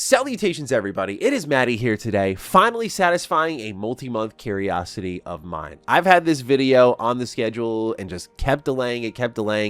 Salutations everybody, it is Matty here today, finally satisfying a multi-month curiosity of mine. I've had this video on the schedule and just kept delaying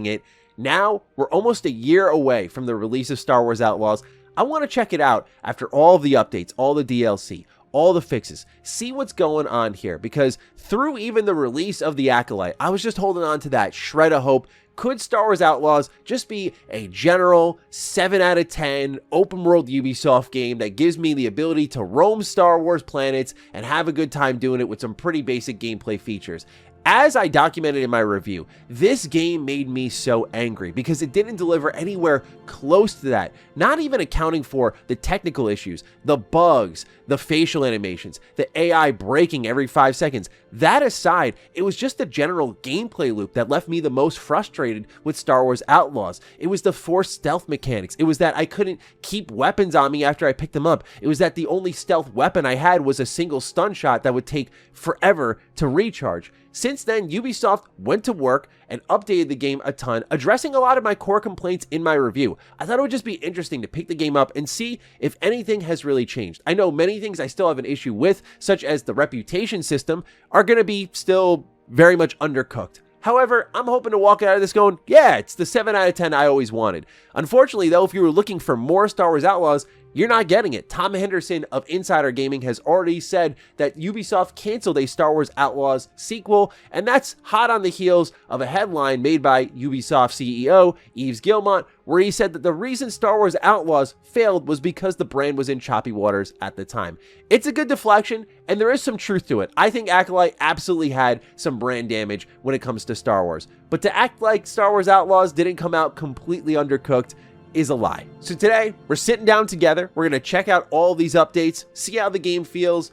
it. Now, we're almost a year away from the release of Star Wars Outlaws. I want to check it out after all of the updates, all the DLC, all the fixes, see what's going on here, because through even the release of the Acolyte, I was just holding on to that shred of hope. Could Star Wars Outlaws just be a general 7 out of 10 open world Ubisoft game that gives me the ability to roam Star Wars planets and have a good time doing it with some pretty basic gameplay features? As I documented in my review, this game made me so angry because it didn't deliver anywhere close to that, not even accounting for the technical issues, the bugs, the facial animations, the AI breaking every 5 seconds. That aside, it was just the general gameplay loop that left me the most frustrated with Star Wars Outlaws. It was the forced stealth mechanics. It was that I couldn't keep weapons on me after I picked them up. It was that the only stealth weapon I had was a single stun shot that would take forever to recharge. Since then, Ubisoft went to work and updated the game a ton, addressing a lot of my core complaints in my review. I thought it would just be interesting to pick the game up and see if anything has really changed. I know many things I still have an issue with, such as the reputation system, are going to be still very much undercooked. However, I'm hoping to walk out of this going, yeah, it's the 7 out of 10 I always wanted. Unfortunately, though, if you were looking for more Star Wars Outlaws, you're not getting it. Tom Henderson of Insider Gaming has already said that Ubisoft canceled a Star Wars Outlaws sequel, and that's hot on the heels of a headline made by Ubisoft CEO Yves Guillemot, where he said that the reason Star Wars Outlaws failed was because the brand was in choppy waters at the time. It's a good deflection, and there is some truth to it. I think Acolyte absolutely had some brand damage when it comes to Star Wars, but to act like Star Wars Outlaws didn't come out completely undercooked is a lie. So today, we're sitting down together, we're going to check out all these updates, see how the game feels,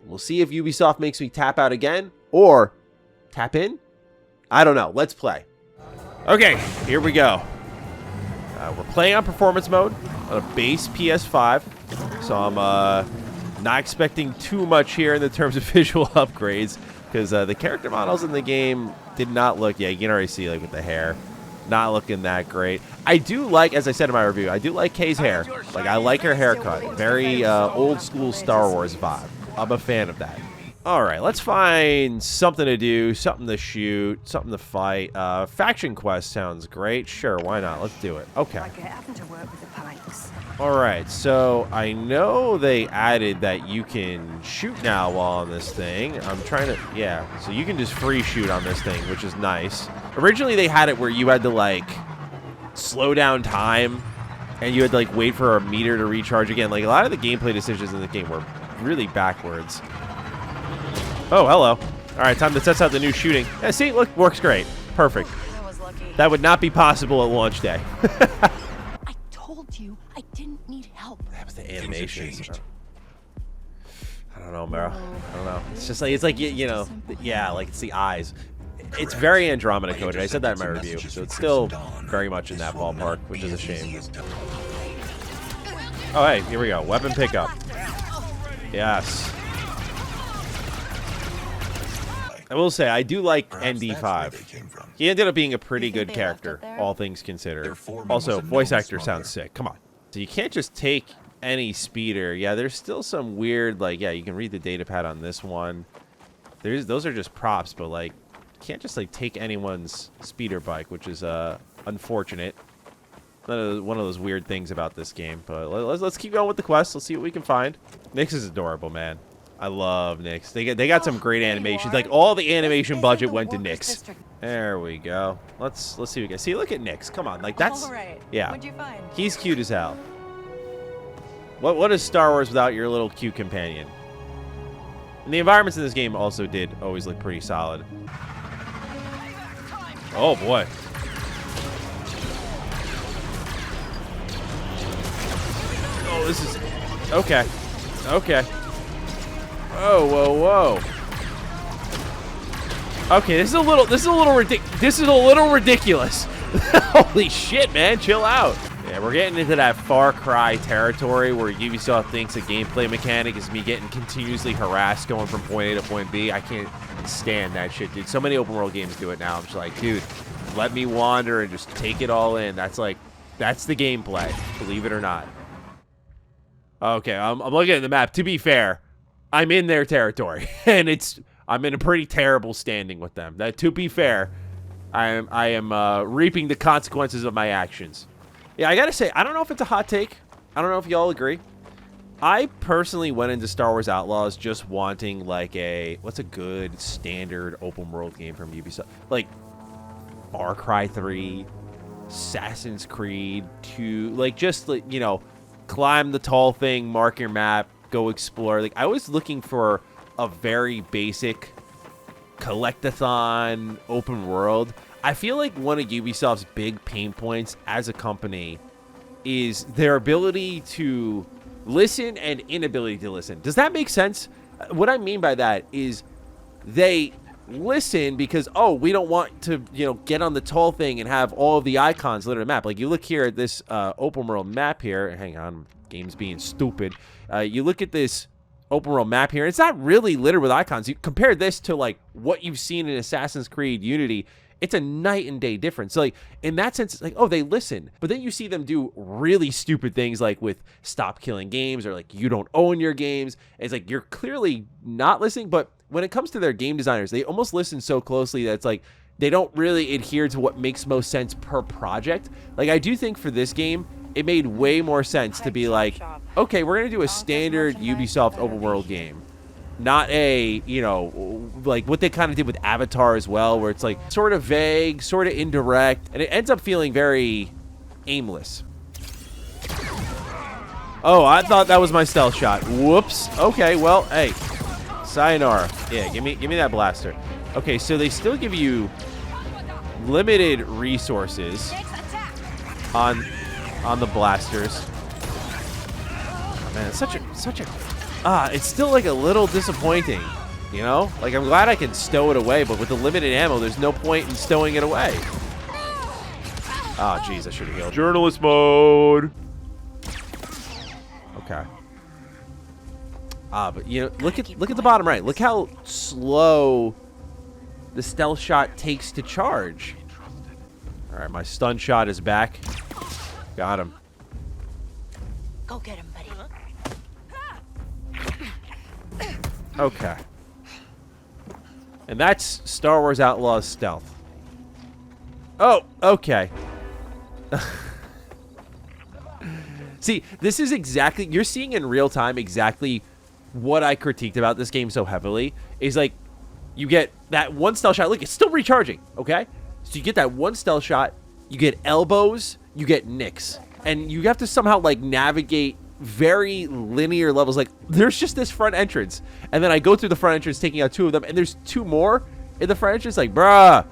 we'll see if Ubisoft makes me tap out again, or tap in? I don't know, let's play. Okay, here we go. We're playing on performance mode, on a base PS5, so I'm not expecting too much here in the terms of visual upgrades, because the character models in the game did not look, yeah, you can already see like with the hair, not looking that great. I do like, as I said in my review, I do like Kay's hair. Like, I like her haircut. Very old school Star Wars vibe. I'm a fan of that. Alright, let's find something to do, something to shoot, something to fight. Faction quest sounds great. Sure, why not? Let's do it. Okay. Alright, so I know they added that you can shoot now while on this thing. I'm trying to, yeah, so you can just free shoot on this thing, which is nice. Originally, they had it where you had to, like, slow down time, and you had to, like, wait for a meter to recharge again. Like, a lot of the gameplay decisions in the game were really backwards. Oh, hello. All right, time to test out the new shooting. Yeah, see, look, works great. Perfect. That would not be possible at launch day. I told you I didn't need help. That was the animations. I don't know, Mara. I don't know. It's just like, it's like, you know, yeah, like it's the eyes. It's very Andromeda coded. I said that in my review, so it's still very much in that ballpark, which is a shame. Oh, hey, here we go. Weapon pickup. Yes. I will say, I do like ND5. He ended up being a pretty good character, all things considered. Also, voice actor sounds sick. Come on. So you can't just take any speeder. Yeah, there's still some weird, like, yeah, you can read the datapad on this one. Those are just props, but, like, you can't just, like, take anyone's speeder bike, which is unfortunate. One of those weird things about this game. But let's keep going with the quest. Let's see what we can find. Nyx is adorable, man. I love Nyx. They got some great animations. Like, all the animation budget went to Nyx. There we go. Let's see what we get. See, look at Nyx. Come on, like that's yeah. What'd you find? He's cute as hell. What is Star Wars without your little cute companion? And the environments in this game also did always look pretty solid. Oh boy. Oh, this is okay. Okay. Whoa, whoa, whoa. Okay, this is a little ridiculous. Holy shit, man, chill out. Yeah, we're getting into that Far Cry territory where Ubisoft thinks a gameplay mechanic is me getting continuously harassed going from point A to point B. I can't stand that shit, dude. So many open world games do it now. I'm just like, dude, let me wander and just take it all in. That's the gameplay, believe it or not. Okay, I'm looking at the map. To be fair, I'm in their territory, and I'm in a pretty terrible standing with them. To be fair, I am reaping the consequences of my actions. Yeah, I gotta say, I don't know if it's a hot take. I don't know if y'all agree. I personally went into Star Wars Outlaws just wanting like what's a good standard open world game from Ubisoft? Like Far Cry 3, Assassin's Creed 2, like just like, you know, climb the tall thing, mark your map, go explore. Like I was looking for a very basic collectathon open world. I feel like one of Ubisoft's big pain points as a company is their ability to listen and inability to listen. Does that make sense? What I mean by that is they listen because, oh, we don't want to, you know, get on the tall thing and have all of the icons littered on the map. Like you look here at this open world map here. Hang on, game's being stupid. You look at this open world map here. It's not really littered with icons. You compare this to like what you've seen in Assassin's Creed Unity. It's a night and day difference. So like in that sense, it's like, oh, they listen, but then you see them do really stupid things like with stop killing games or like you don't own your games. It's like you're clearly not listening. But when it comes to their game designers, they almost listen so closely that it's like they don't really adhere to what makes most sense per project. Like I do think for this game, it made way more sense to be like, okay, we're gonna do a standard Ubisoft open world game. Not a, you know, like what they kind of did with Avatar as well, where it's like sort of vague, sort of indirect, and it ends up feeling very aimless. Oh, I thought that was my stealth shot. Whoops. Okay, well, hey, sayonara. Yeah, give me that blaster. Okay, so they still give you limited resources on the blasters. Oh, man, it's such a it's still like a little disappointing, you know? Like I'm glad I can stow it away, but with the limited ammo, there's no point in stowing it away. Oh, jeez, I should have healed. Journalist mode. Okay. But you know, look at the bottom right. Look how slow the stealth shot takes to charge. All right, my stun shot is back. Got him. Go get him, buddy. Okay. And that's Star Wars Outlaws stealth. Oh, okay. See, this is exactly, you're seeing in real time exactly what I critiqued about this game so heavily. Is like, you get that one stealth shot. Look, it's still recharging, okay? So you get that one stealth shot, you get elbows, you get nicks. And you have to somehow, like, navigate very linear levels. Like there's just this front entrance, and then I go through the front entrance taking out two of them, and there's two more in the front entrance. Like, bruh,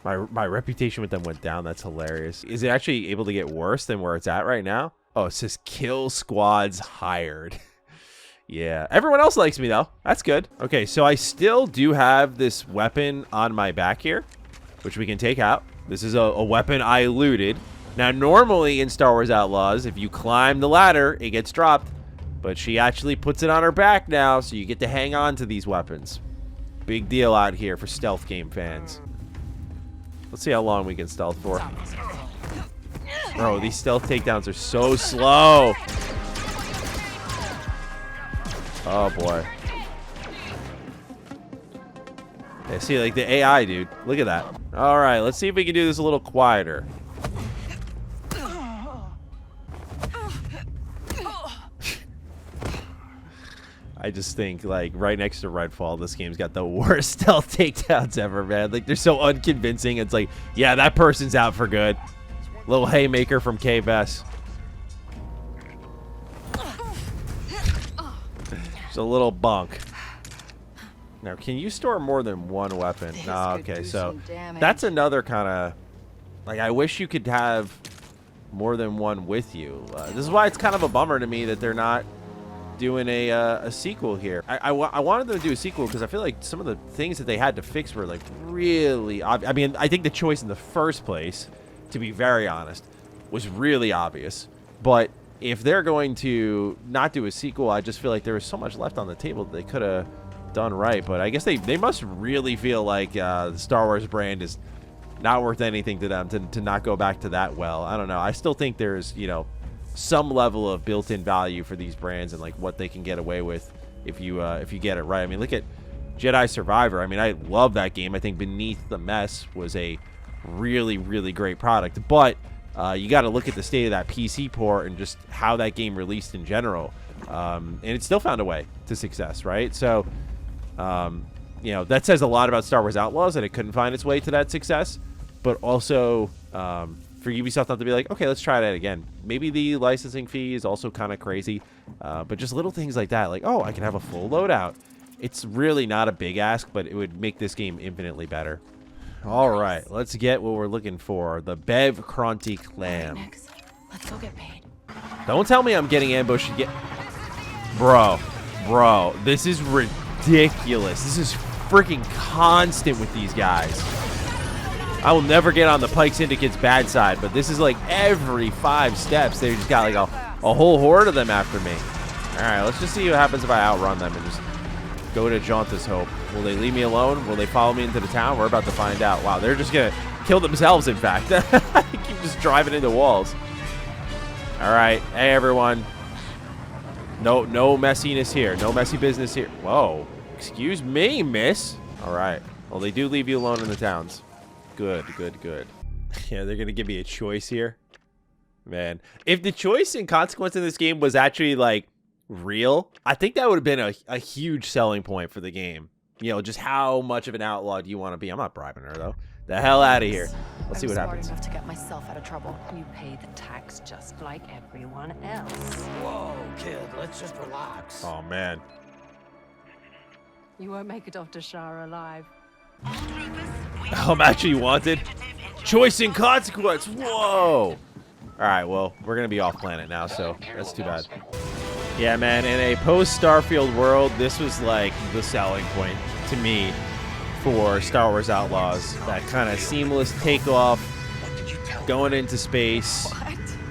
my reputation with them went down. That's hilarious. Is it actually able to get worse than where it's at right now? Oh, it says kill squads hired. Yeah, everyone else likes me though. That's good. Okay, so I still do have this weapon on my back here, which we can take out. This is a weapon I looted. Now, normally in Star Wars Outlaws, if you climb the ladder, it gets dropped. But she actually puts it on her back now, so you get to hang on to these weapons. Big deal out here for stealth game fans. Let's see how long we can stealth for. Bro, these stealth takedowns are so slow. Oh, boy. Yeah, see, like the AI, dude. Look at that. All right, let's see if we can do this a little quieter. I just think, like, right next to Redfall, this game's got the worst stealth takedowns ever, man. Like, they're so unconvincing. It's like, yeah, that person's out for good. Little haymaker from K-Bess. It's a little bunk. Now, can you store more than one weapon? No, okay, so that's another kind of, like, I wish you could have more than one with you. This is why it's kind of a bummer to me that they're not doing a sequel here. I wanted them to do a sequel because I feel like some of the things that they had to fix were like really obvious. I mean, I think the choice in the first place, to be very honest, was really obvious. But if they're going to not do a sequel, I just feel like there was so much left on the table that they could have done right. But I guess they must really feel like the Star Wars brand is not worth anything to them to not go back to that well. I don't know. I still think there's, you know, some level of built-in value for these brands and like what they can get away with if you get it right. I mean, look at Jedi Survivor. I mean, I love that game. I think Beneath the Mess was a really, really great product, but you got to look at the state of that PC port and just how that game released in general, and it still found a way to success, right? So you know, that says a lot about Star Wars Outlaws that it couldn't find its way to that success, but also for Ubisoft not to be like, okay, let's try that again. Maybe the licensing fee is also kind of crazy, but just little things like that, like, oh, I can have a full loadout. It's really not a big ask, but it would make this game infinitely better. All right, let's get what we're looking for. The Bev Cronty Clam. Next, let's go get paid. Don't tell me I'm getting ambushed again. Bro, this is ridiculous. This is freaking constant with these guys. I will never get on the Pyke Syndicate's bad side, but this is like every 5 steps. They just got like a whole horde of them after me. All right, let's just see what happens if I outrun them and just go to Jauntus Hope. Will they leave me alone? Will they follow me into the town? We're about to find out. Wow, they're just going to kill themselves, in fact. Keep just driving into walls. All right. Hey, everyone. No messiness here. No messy business here. Whoa. Excuse me, miss. All right. Well, they do leave you alone in the towns. Good. Yeah, they're going to give me a choice here. Man. If the choice and consequence in this game was actually, like, real, I think that would have been a huge selling point for the game. You know, just how much of an outlaw do you want to be? I'm not bribing her, though. The hell out of here. Let's see what happens. I'm smart enough to get myself out of trouble. You pay the tax just like everyone else. Whoa, kid, let's just relax. Oh, man. You won't make it off to Shara alive. I'm actually wanted. Choice and consequence. Whoa. All right, well, we're going to be off planet now, so that's too bad. Yeah, man, in a post-Starfield world, this was like the selling point to me for Star Wars Outlaws. That kind of seamless takeoff, going into space,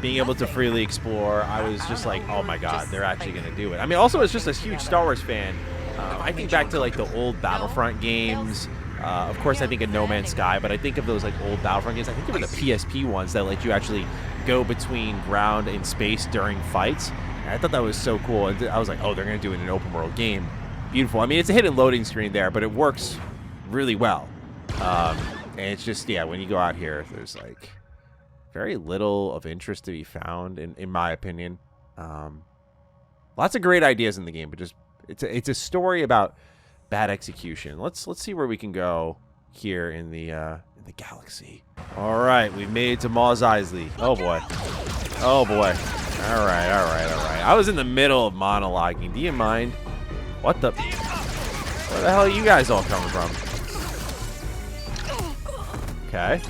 being able to freely explore. I was just like, oh my god, they're actually going to do it. I mean, also, as just a huge Star Wars fan, I think back to like the old Battlefront games. Of course, I think of No Man's Sky, but I think of those like old Battlefront games. I think they were the PSP ones that let you actually go between ground and space during fights. And I thought that was so cool. And I was like, oh, they're going to do it in an open world game. Beautiful. I mean, it's a hidden loading screen there, but it works really well. And it's just, yeah, when you go out here, there's like very little of interest to be found, in my opinion. Lots of great ideas in the game, but just it's a story about bad execution. Let's see where we can go here in the galaxy. All right, we made it to Mos Eisley. Oh boy. Oh boy. All right. I was in the middle of monologuing. Do you mind? What the? Where the hell are you guys all coming from? Okay.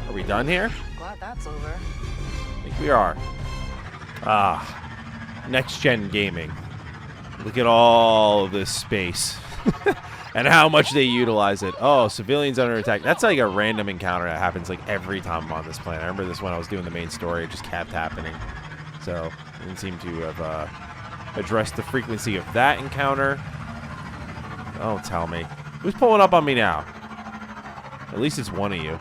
Are we done here? Glad that's over. I think we are. Next gen gaming. Look at all of this space. And how much they utilize it. Oh, civilians under attack. That's like a random encounter that happens like every time I'm on this planet. I remember this when I was doing the main story. It just kept happening. So, didn't seem to have addressed the frequency of that encounter. Don't tell me. Who's pulling up on me now? At least it's one of you.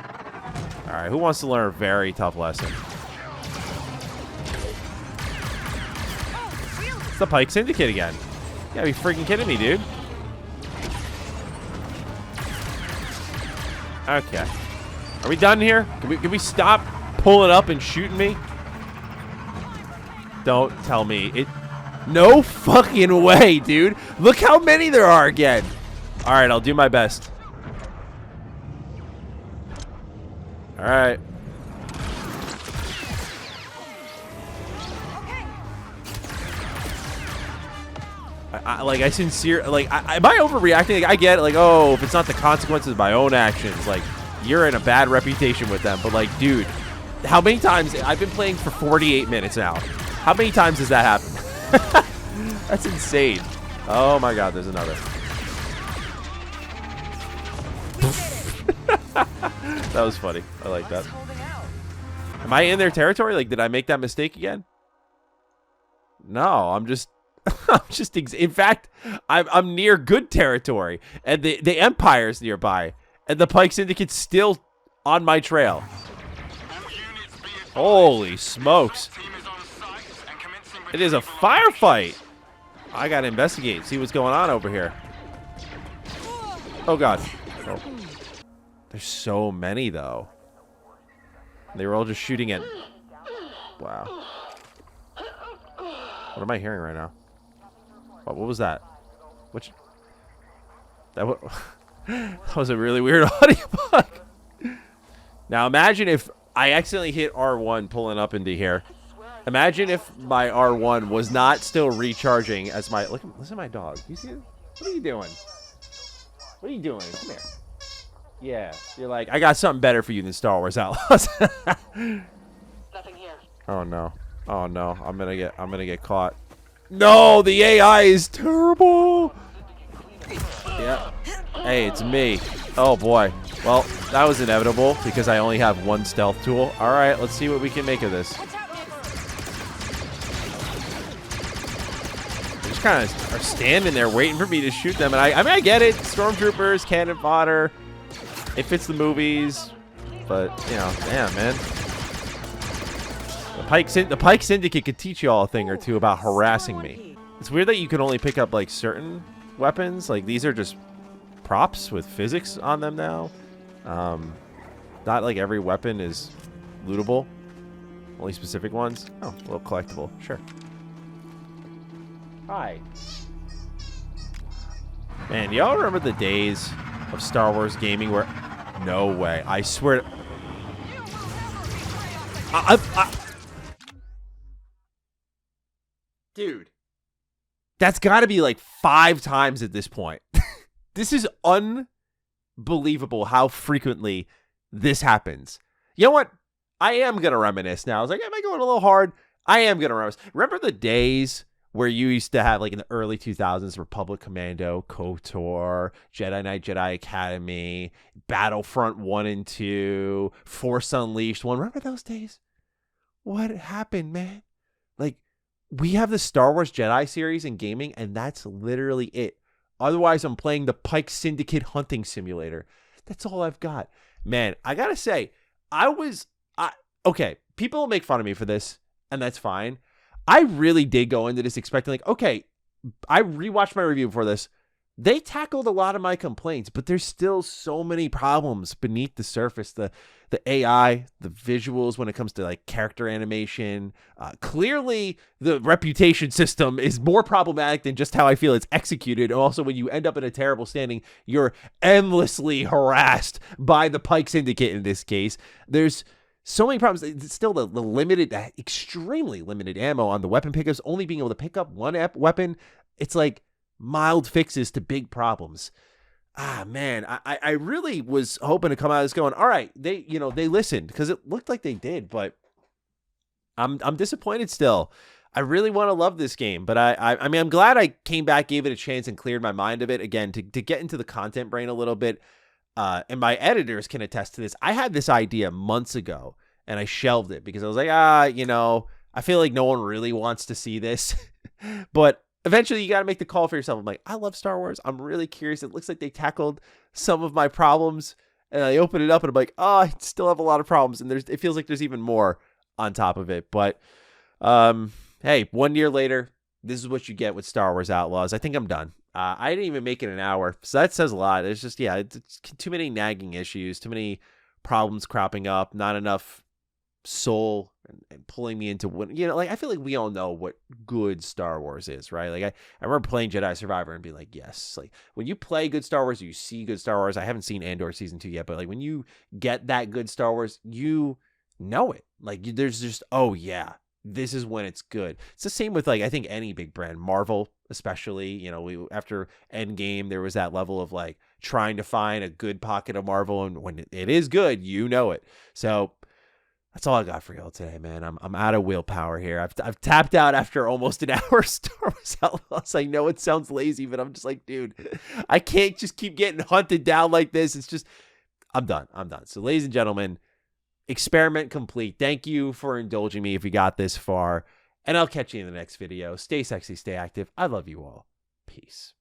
Alright, who wants to learn a very tough lesson? It's the Pyke Syndicate again. You gotta be freaking kidding me, dude. Okay. Are we done here? Can we stop pulling up and shooting me? Don't tell me. No fucking way, dude. Look how many there are again. All right, I'll do my best. All right. I sincere, like, am I overreacting? Like, I get it, like, oh, if it's not the consequences of my own actions, like, you're in a bad reputation with them. But, like, dude, how many times? I've been playing for 48 minutes now. How many times does that happen? That's insane. Oh, my God, there's another. That was funny. I like that. Am I in their territory? Like, did I make that mistake again? No, I'm just... in fact, I'm near good territory, and the Empire's nearby, and the Pyke Syndicate's still on my trail. Holy smokes. It is a firefight. I gotta investigate, see what's going on over here. Oh god. Oh. There's so many though. They were all just shooting at. Wow. What am I hearing right now? What was that? Which? That was a really weird audio bug. Now imagine if I accidentally hit R1 pulling up into here. Imagine if my R1 was not still recharging as my... Listen to my dog. You see it? What are you doing? What are you doing? Come here. Yeah. You're like, I got something better for you than Star Wars Outlaws. Nothing here. Oh no. Oh no. I'm gonna get caught. No, the AI is terrible. Yeah. Hey, it's me. Oh boy. Well, that was inevitable because I only have one stealth tool. All right, let's see what we can make of this. They just kind of are standing there waiting for me to shoot them, and I mean, I get it. Stormtroopers, cannon fodder. It fits the movies, but you know, damn, man. The Pyke Syndicate could teach you all a thing or two about harassing me. It's weird that you can only pick up like certain weapons. Like these are just props with physics on them now. Not like every weapon is lootable. Only specific ones. Oh, a little collectible. Sure. Hi. Man, y'all remember the days of Star Wars gaming where... No way. I swear... Dude. That's got to be like 5 times at this point. This is unbelievable how frequently this happens. You know what? I am going to reminisce now. I was like, am I going a little hard? I am going to reminisce. Remember the days where you used to have, like in the early 2000s, Republic Commando, KOTOR, Jedi Knight, Jedi Academy, Battlefront 1 and 2, Force Unleashed 1. Remember those days? What happened, man? Like, we have the Star Wars Jedi series in gaming, and that's literally it. Otherwise, I'm playing the Pyke Syndicate hunting simulator. That's all I've got. Man, I gotta say, okay, people will make fun of me for this, and that's fine. I really did go into this expecting, like, okay, I rewatched my review for this. They tackled a lot of my complaints, but there's still so many problems beneath the surface. The AI, the visuals when it comes to like character animation. Clearly, the reputation system is more problematic than just how I feel it's executed. And also, when you end up in a terrible standing, you're endlessly harassed by the Pyke Syndicate in this case. There's so many problems. It's still the limited, extremely limited ammo on the weapon pickups. Only being able to pick up one weapon. It's like mild fixes to big problems. Man, I really was hoping to come out of this going, all right, they listened, because it looked like they did, but I'm disappointed still. I really want to love this game, but I mean, I'm glad I came back, gave it a chance, and cleared my mind of it again to get into the content brain a little bit. And my editors can attest to this. I had this idea months ago, and I shelved it because I was like, I feel like no one really wants to see this, but eventually, you got to make the call for yourself. I'm like, I love Star Wars. I'm really curious. It looks like they tackled some of my problems. And I open it up and I'm like, I still have a lot of problems. And it feels like there's even more on top of it. But hey, 1 year later, this is what you get with Star Wars Outlaws. I think I'm done. I didn't even make it an hour. So that says a lot. It's just, it's too many nagging issues, too many problems cropping up, not enough soul and pulling me into what, like, I feel like we all know what good Star Wars is, right? Like I remember playing Jedi Survivor and being like, yes, like when you play good Star Wars, you see good Star Wars. I haven't seen Andor season 2 yet, but like when you get that good Star Wars, you know it. Like there's just, oh yeah, this is when it's good. It's the same with, like, I think any big brand, Marvel especially. After Endgame, there was that level of like trying to find a good pocket of Marvel, and when it is good, you know it. So that's all I got for y'all today, man. I'm out of willpower here. I've tapped out after almost an hour of Star Wars Outlaws. I know it sounds lazy, but I'm just like, dude, I can't just keep getting hunted down like this. It's just, I'm done. So, ladies and gentlemen, experiment complete. Thank you for indulging me if you got this far, and I'll catch you in the next video. Stay sexy, stay active. I love you all. Peace.